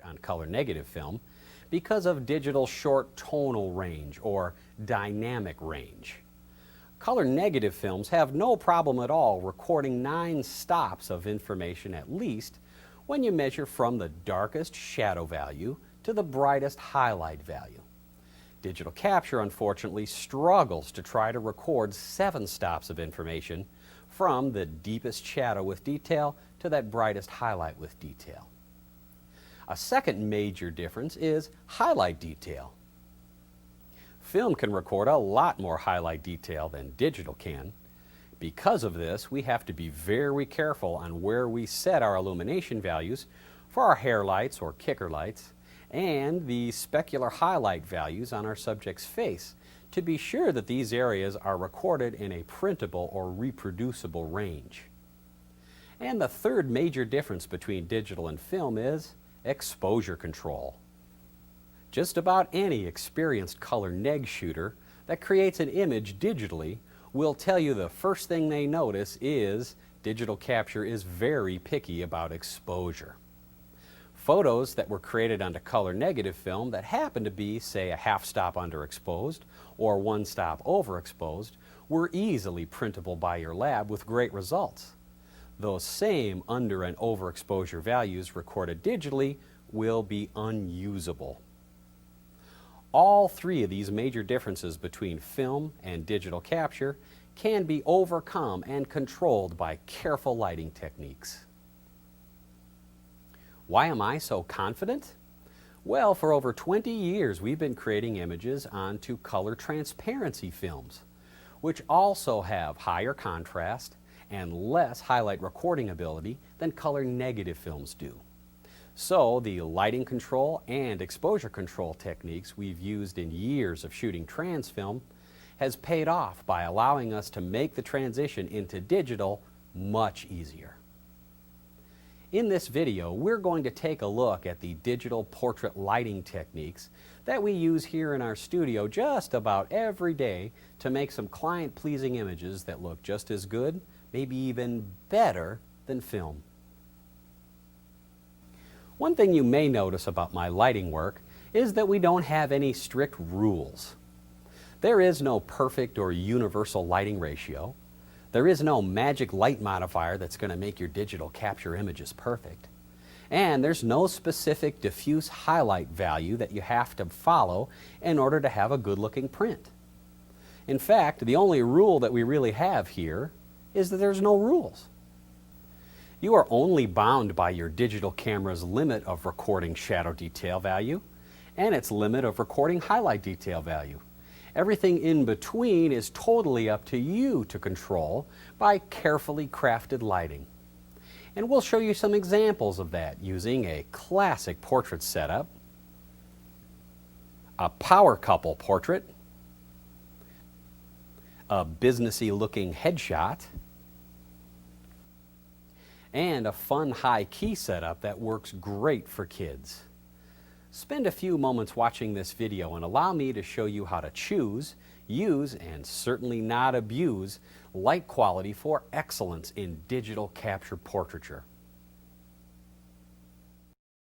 on color negative film because of digital short tonal range or dynamic range. Color negative films have no problem at all recording 9 stops of information at least when you measure from the darkest shadow value to the brightest highlight value. Digital capture, unfortunately, struggles to try to record 7 stops of information from the deepest shadow with detail to that brightest highlight with detail. A second major difference is highlight detail. Film can record a lot more highlight detail than digital can. Because of this, we have to be very careful on where we set our illumination values for our hair lights or kicker lights and the specular highlight values on our subject's face to be sure that these areas are recorded in a printable or reproducible range. And the third major difference between digital and film is exposure control. Just about any experienced color neg shooter that creates an image digitally will tell you the first thing they notice is digital capture is very picky about exposure. Photos that were created onto color negative film that happen to be, say, a half stop underexposed or 1 stop overexposed were easily printable by your lab with great results. Those same under and overexposure values recorded digitally will be unusable. All 3 of these major differences between film and digital capture can be overcome and controlled by careful lighting techniques. Why am I so confident? Well, for over 20 years we've been creating images onto color transparency films, which also have higher contrast and less highlight recording ability than color negative films do. So the lighting control and exposure control techniques we've used in years of shooting trans film has paid off by allowing us to make the transition into digital much easier. In this video, we're going to take a look at the digital portrait lighting techniques that we use here in our studio just about every day to make some client-pleasing images that look just as good, maybe even better than film. One thing you may notice about my lighting work is that we don't have any strict rules. There is no perfect or universal lighting ratio. There is no magic light modifier that's going to make your digital capture images perfect. And there's no specific diffuse highlight value that you have to follow in order to have a good-looking print. In fact, the only rule that we really have here is that there's no rules. You are only bound by your digital camera's limit of recording shadow detail value and its limit of recording highlight detail value. Everything in between is totally up to you to control by carefully crafted lighting. And we'll show you some examples of that using a classic portrait setup, a power couple portrait, a businessy looking headshot, and a fun high key setup that works great for kids. Spend a few moments watching this video and allow me to show you how to choose, use, and certainly not abuse light quality for excellence in digital capture portraiture.